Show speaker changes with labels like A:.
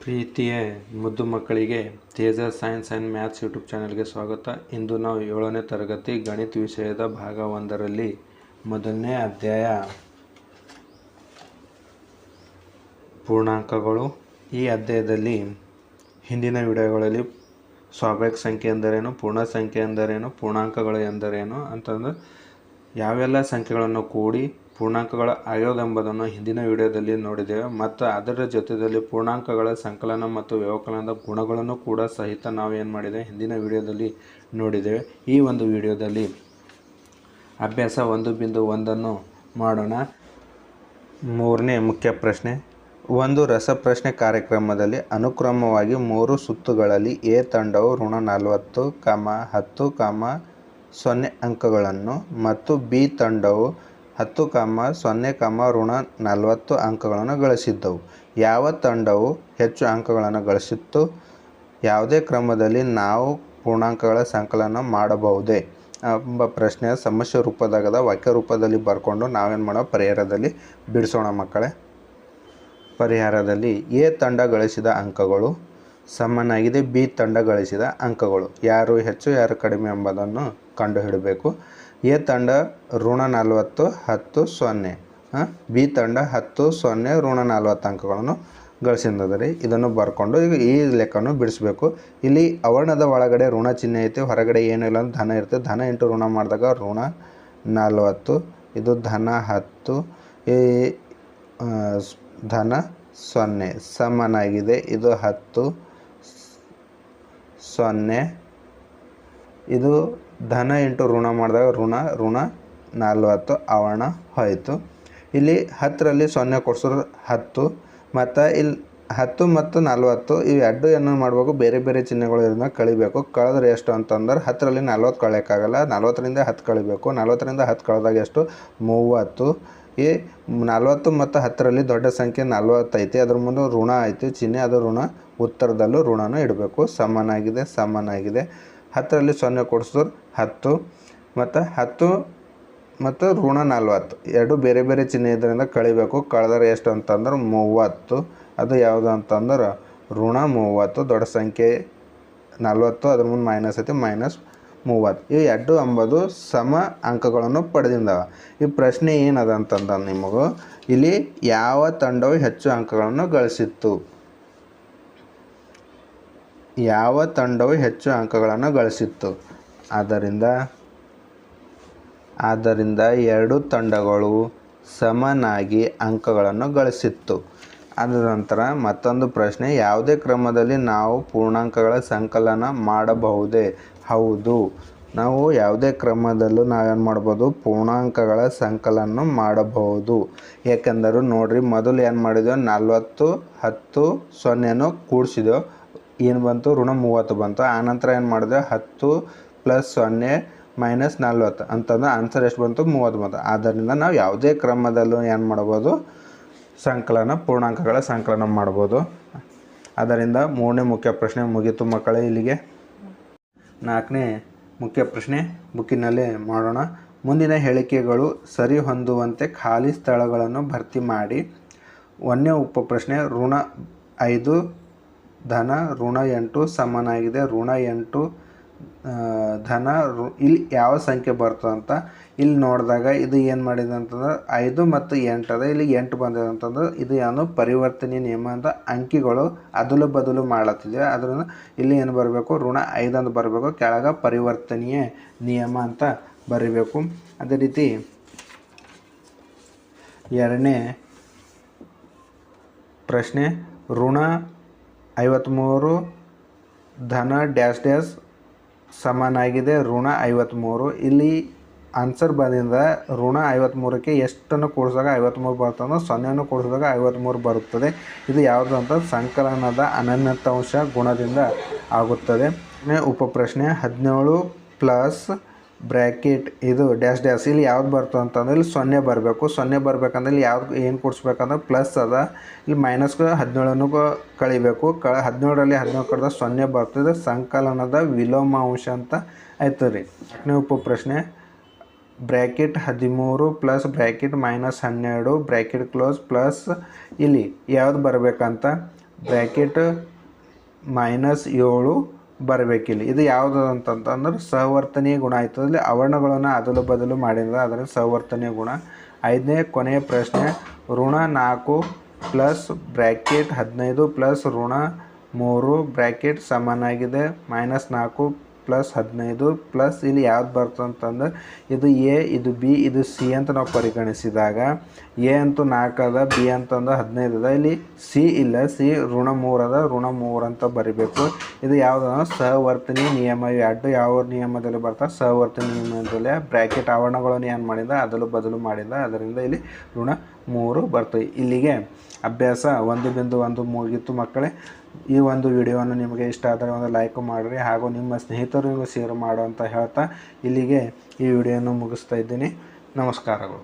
A: ಪ್ರೀತಿಯ ಮುದ್ದು ಮಕ್ಕಳಿಗೆ ತೇಜ ಸೈನ್ಸ್ ಆ್ಯಂಡ್ ಮ್ಯಾಥ್ಸ್ ಯೂಟ್ಯೂಬ್ ಚಾನಲ್ಗೆ ಸ್ವಾಗತ. ಇಂದು ನಾವು 7ನೇ ತರಗತಿ ಗಣಿತ ವಿಷಯದ ಭಾಗ 1ರಲ್ಲಿ ಮೊದಲನೇ ಅಧ್ಯಾಯ ಪೂರ್ಣಾಂಕಗಳು. ಈ ಅಧ್ಯಾಯದಲ್ಲಿ ಹಿಂದಿನ ವಿಡಿಯೋಗಳಲ್ಲಿ ಸ್ವಾಭಾವಿಕ ಸಂಖ್ಯೆ ಎಂದರೇನು, ಪೂರ್ಣ ಸಂಖ್ಯೆ ಎಂದರೇನು, ಪೂರ್ಣಾಂಕಗಳು ಎಂದರೇನು ಅಂತಂದು ಯಾವೆಲ್ಲ ಸಂಖ್ಯೆಗಳನ್ನು ಕೂಡಿ ಪೂರ್ಣಾಂಕಗಳ ಆಗ್ಯಾವ ಎಂಬುದನ್ನು ಹಿಂದಿನ ವಿಡಿಯೋದಲ್ಲಿ ನೋಡಿದ್ದೇವೆ. ಮತ್ತು ಅದರ ಜೊತೆಯಲ್ಲಿ ಪೂರ್ಣಾಂಕಗಳ ಸಂಕಲನ ಮತ್ತು ವ್ಯವಕಲನದ ಗುಣಗಳನ್ನು ಕೂಡ ಸಹಿತ ನಾವು ಏನು ಮಾಡಿದ್ದೇವೆ ಹಿಂದಿನ ವಿಡಿಯೋದಲ್ಲಿ ನೋಡಿದ್ದೇವೆ. ಈ ಒಂದು ವಿಡಿಯೋದಲ್ಲಿ ಅಭ್ಯಾಸ 1.1 ಮಾಡೋಣ. 3ನೇ ಮುಖ್ಯ ಪ್ರಶ್ನೆ. ಒಂದು ರಸಪ್ರಶ್ನೆ ಕಾರ್ಯಕ್ರಮದಲ್ಲಿ ಅನುಕ್ರಮವಾಗಿ 3 ಸುತ್ತುಗಳಲ್ಲಿ ಎ ತಂಡವು ಋಣ 40, 10, 0 ಅಂಕಗಳನ್ನು ಮತ್ತು ಬಿ ತಂಡವು 10, 0, ಋಣ 40 ಅಂಕಗಳನ್ನು ಗಳಿಸಿದ್ದವು. ಯಾವ ತಂಡವು ಹೆಚ್ಚು ಅಂಕಗಳನ್ನು ಗಳಿಸಿತ್ತು? ಯಾವುದೇ ಕ್ರಮದಲ್ಲಿ ನಾವು ಪೂರ್ಣಾಂಕಗಳ ಸಂಕಲನ ಮಾಡಬಹುದೇ ಎಂಬ ಪ್ರಶ್ನೆಯ ಸಮಸ್ಯೆ ರೂಪದಾಗದ ವಾಕ್ಯ ರೂಪದಲ್ಲಿ ಬರ್ಕೊಂಡು ನಾವೇನು ಮಾಡೋ ಪರಿಹಾರದಲ್ಲಿ ಬಿಡಿಸೋಣ ಮಕ್ಕಳೇ. ಪರಿಹಾರದಲ್ಲಿ ಎ ತಂಡ ಗಳಿಸಿದ ಅಂಕಗಳು ಸಮನಾಗಿದೆ ಬಿ ತಂಡ ಗಳಿಸಿದ ಅಂಕಗಳು. ಯಾರು ಹೆಚ್ಚು ಯಾರು ಕಡಿಮೆ ಎಂಬುದನ್ನು ಕಂಡುಹಿಡಬೇಕು. ಎ ತಂಡ ಋಣ 40, 10, 0, ಬಿ ತಂಡ 10, 0, ಋಣ 40 ಅಂಕಗಳನ್ನು ಗಳಿಸಿದರೆ ಇದನ್ನು ಬರ್ಕೊಂಡು ಈಗ ಈ ಲೆಕ್ಕವನ್ನು ಬಿಡಿಸಬೇಕು. ಇಲ್ಲಿ ಅವರ್ಣದ ಒಳಗಡೆ ಋಣ ಚಿಹ್ನೆ ಐತೆ, ಹೊರಗಡೆ ಏನಿಲ್ಲ ಅಂದ್ರೆ ಧನ ಇರುತ್ತೆ. ಧನ ಇಂಟು ಋಣ ಮಾಡಿದಾಗ ಋಣ 40, ಇದು ಧನ 10, ಈ ಧನ 0 ಸಮನಾಗಿದೆ. ಇದು 10, 0, ಇದು ಧನ ಇಂಟು ಋಣ ಮಾಡಿದಾಗ ಋಣ 40 ಅವರ್ಣ ಹೋಯಿತು. ಇಲ್ಲಿ 10ರಲ್ಲಿ 0 ಕೊಡ್ಸೋರು 10 ಮತ್ತು ಇಲ್ಲಿ 10 ಮತ್ತು 40 ಇವು ಎರಡು ಏನು ಮಾಡಬೇಕು, ಬೇರೆ ಬೇರೆ ಚಿಹ್ನೆಗಳು ಇರೋದನ್ನ ಕಳಿಬೇಕು. ಕಳೆದ್ರೆ ಎಷ್ಟು ಅಂತಂದ್ರೆ 10ರಲ್ಲಿ 40 ಕಳೆಯೋಕ್ಕಾಗಲ್ಲ, 40ರಿಂದ 10 ಕಳಿಬೇಕು. 40ರಿಂದ 10 ಕಳೆದಾಗ ಎಷ್ಟು? 30. ಈ 40 ಮತ್ತು 10ರಲ್ಲಿ ದೊಡ್ಡ ಸಂಖ್ಯೆ 40 ಐತಿ, ಅದ್ರ ಮುಂದೆ ಋಣ ಐತಿ ಚಿಹ್ನೆ, ಅದು ಋಣ ಉತ್ತರದಲ್ಲೂ ಋಣನೂ ಇಡಬೇಕು. ಸಮನಾಗಿದೆ 10ರಲ್ಲಿ 0 ಕೊಡಿಸಿದ್ರು 10 ಮತ್ತು 10 ಮತ್ತು ಋಣ 40 ಎರಡು ಬೇರೆ ಬೇರೆ ಚಿಹ್ನೆ ಇದರಿಂದ ಕಳಿಬೇಕು. ಕಳೆದರೆ ಎಷ್ಟು ಅಂತಂದ್ರೆ 30. ಅದು ಯಾವುದು ಅಂತಂದ್ರೆ ಋಣ 30. ದೊಡ್ಡ ಸಂಖ್ಯೆ 40, ಅದ್ರ ಮುಂದೆ ಮೈನಸ್ ಐತಿ, -30. ಇವು ಎರಡು ಅಂಬದು ಸಮ ಅಂಕಗಳನ್ನು ಪಡೆದಿಂದವ. ಈ ಪ್ರಶ್ನೆ ಏನದ ಅಂತಂದ್ರೆ ನಿಮಗೂ ಇಲ್ಲಿ ಯಾವ ತಂಡವು ಹೆಚ್ಚು ಅಂಕಗಳನ್ನು ಗಳಿಸಿತ್ತು? ಯಾವ ತಂಡವು ಹೆಚ್ಚು ಅಂಕಗಳನ್ನು ಗಳಿಸಿತ್ತು? ಆದ್ದರಿಂದ ಎರಡು ತಂಡಗಳು ಸಮನಾಗಿ ಅಂಕಗಳನ್ನು ಗಳಿಸಿತ್ತು. ಅದ ನಂತರ ಮತ್ತೊಂದು ಪ್ರಶ್ನೆ, ಯಾವುದೇ ಕ್ರಮದಲ್ಲಿ ನಾವು ಪೂರ್ಣಾಂಕಗಳ ಸಂಕಲನ ಮಾಡಬಹುದೇ? ಹೌದು, ನಾವು ಯಾವುದೇ ಕ್ರಮದಲ್ಲೂ ನಾವೇನು ಮಾಡ್ಬೋದು, ಪೂರ್ಣಾಂಕಗಳ ಸಂಕಲನ ಮಾಡಬಹುದು. ಯಾಕೆಂದರೆ ನೋಡ್ರಿ, ಮೊದಲು ಏನು ಮಾಡಿದೆವು, 40, 10, 0 ಕೂಡಿಸಿದೆವು. ಏನು ಬಂತು? ಋಣ 30 ಬಂತು. ಆನಂತರ ಏನು ಮಾಡಿದೆ, 10 + 0 - 40 ಅಂತಂದ್ರೆ ಆನ್ಸರ್ ಎಷ್ಟು ಬಂತು? 30 ಬಂತು. ಆದ್ದರಿಂದ ನಾವು ಯಾವುದೇ ಕ್ರಮದಲ್ಲೂ ಏನು ಮಾಡ್ಬೋದು, ಪೂರ್ಣಾಂಕಗಳ ಸಂಕಲನ ಮಾಡ್ಬೋದು. ಅದರಿಂದ 3ನೇ ಮುಖ್ಯ ಪ್ರಶ್ನೆ ಮುಗೀತು ಮಕ್ಕಳೇ. ಇಲ್ಲಿಗೆ 4ನೇ ಮುಖ್ಯ ಪ್ರಶ್ನೆ ಬುಕ್ಕಿನಲ್ಲೇ ಮಾಡೋಣ. ಮುಂದಿನ ಹೇಳಿಕೆಗಳು ಸರಿ ಹೊಂದುವಂತೆ ಖಾಲಿ ಸ್ಥಳಗಳನ್ನು ಭರ್ತಿ ಮಾಡಿ. 1ನೇ ಉಪಪ್ರಶ್ನೆ, ಋಣ 5 ಧನ ಋಣ 8 ಸಮನಾಗಿದೆ ಋಣ 8 ಧನ ಇಲ್ಲಿ ಯಾವ ಸಂಖ್ಯೆ ಬರ್ತದೆ ಅಂತ ಇಲ್ಲಿ ನೋಡಿದಾಗ ಇದು ಏನು ಮಾಡಿದೆ ಅಂತಂದ್ರೆ 5 ಮತ್ತು 8 ಅದ. ಇಲ್ಲಿ 8 ಬಂದಿದೆ ಅಂತಂದ್ರೆ ಇದು ಏನು ಪರಿವರ್ತನೀಯ ನಿಯಮ ಅಂತ ಅಂಕಿಗಳು ಅದಲು ಬದಲು ಮಾಡತ್ತಿದೆ. ಅದರಿಂದ ಇಲ್ಲಿ ಏನು ಬರಬೇಕು, ಋಣ 5 ಅಂತ ಬರಬೇಕು. ಕೆಳಗೆ ಪರಿವರ್ತನೀಯ ನಿಯಮ ಅಂತ ಬರೀಬೇಕು. ಅದೇ ರೀತಿ 2ನೇ ಪ್ರಶ್ನೆ, ಋಣ 53 ಧನ ಡ್ಯಾಶ್ ಡ್ಯಾಶ್ ಸಮನಾಗಿದೆ ಋಣ 53. ಇಲ್ಲಿ ಆನ್ಸರ್ ಬಂದಿಂದ ಋಣ 53ಕ್ಕೆ ಎಷ್ಟನ್ನು ಕೂಡಿಸಿದಾಗ 53 ಬರ್ತದೆ, 0 ಕೂಡಿಸಿದಾಗ 53 ಬರುತ್ತದೆ. ಇದು ಯಾವುದು ಅಂತ ಸಂಕಲನದ ಅನನ್ಯತಾಂಶ ಗುಣದಿಂದ ಆಗುತ್ತದೆ. ಉಪಪ್ರಶ್ನೆ 17 ಪ್ಲಸ್ ಬ್ರ್ಯಾಕೆಟ್ ಇದು ಡ್ಯಾಶ್ ಡ್ಯಾಶ್ ಇಲ್ಲಿ ಯಾವ್ದು ಬರ್ತದೆ ಅಂತಂದ್ರೆ ಇಲ್ಲಿ 0 ಬರಬೇಕು. 0 ಬರಬೇಕಂದ್ರೆ ಇಲ್ಲಿ ಯಾವ್ದು ಏನು ಕೂಡಿಸ್ಬೇಕಂದ್ರೆ ಪ್ಲಸ್ ಅದ, ಇಲ್ಲಿ -17 ಕಳಿಬೇಕು. 17ರಲ್ಲಿ 17 ಕಳೆದ 0 ಬರ್ತದೆ. ಸಂಕಲನದ ವಿಲೋಮಾಂಶ ಅಂತ ಆಯ್ತು ರೀ. 8ನೇ ಉಪಪ್ರಶ್ನೆ, bracket 13 plus bracket -12 bracket close plus ಇಲ್ಲಿ ಯಾವ್ದು ಬರಬೇಕಂತ ಬ್ರ್ಯಾಕೆಟ್ -7 ಬರಬೇಕಿಲ್ಲ. ಇದು ಯಾವುದು ಅಂತಂತಂದ್ರೆ ಸಹವರ್ತನೀಯ ಗುಣ ಆಯ್ತದೆ. ಇಲ್ಲಿ ಅವರ್ಣಗಳನ್ನು ಅದಲು ಬದಲು ಮಾಡಿದ್ರೆ ಅದರ ಸಹವರ್ತನೀಯ ಗುಣ. 5ನೇ ಕೊನೆಯ ಪ್ರಶ್ನೆ, -4 ಪ್ಲಸ್ ಬ್ರ್ಯಾಕೆಟ್ 15 ಪ್ಲಸ್ -3 ಬ್ರ್ಯಾಕೆಟ್ ಸಮನಾಗಿದೆ -4 ಪ್ಲಸ್ 15 ಪ್ಲಸ್ ಇಲ್ಲಿ ಯಾವ್ದು ಬರ್ತದೆ ಅಂತಂದ್ರೆ ಇದು ಎ, ಇದು ಬಿ, ಇದು ಸಿ ಅಂತ ನಾವು ಪರಿಗಣಿಸಿದಾಗ ಎ ಅಂತೂ 4 ಅದ, ಬಿ ಅಂತಂದು 15 ಅದ, ಇಲ್ಲಿ ಸಿ ಇಲ್ಲ, ಸಿ -3 ಅದ, -3 ಅಂತ ಬರಿಬೇಕು. ಇದು ಯಾವುದಂದ್ರೆ ಸಹವರ್ತನೀಯ ನಿಯಮ. ಎರಡು ಯಾವ ನಿಯಮದಲ್ಲಿ ಬರ್ತಾರೆ? ಸಹವರ್ತನೀಯ ನಿಯಮದಲ್ಲಿ ಬ್ರ್ಯಾಕೆಟ್ ಆವರಣಗಳನ್ನು ಏನು ಮಾಡಿದ ಅದಲು ಬದಲು ಮಾಡಿದ, ಅದರಿಂದ ಇಲ್ಲಿ -3 ಬರ್ತದೆ. ಇಲ್ಲಿಗೆ ಅಭ್ಯಾಸ 1.1 ಮುಗಿಯಿತು ಮಕ್ಕಳೇ. ಈ ಒಂದು ವಿಡಿಯೋವನ್ನು ನಿಮಗೆ ಇಷ್ಟ ಆದರೆ ಒಂದು ಲೈಕ್ ಮಾಡಿರಿ, ಹಾಗೂ ನಿಮ್ಮ ಸ್ನೇಹಿತರಿಗೂ ಶೇರ್ ಮಾಡು ಅಂತ ಹೇಳ್ತಾ ಇಲ್ಲಿಗೆ ಈ ವಿಡಿಯೋನ ಮುಗಿಸ್ತಾ ಇದ್ದೀನಿ. ನಮಸ್ಕಾರಗಳು.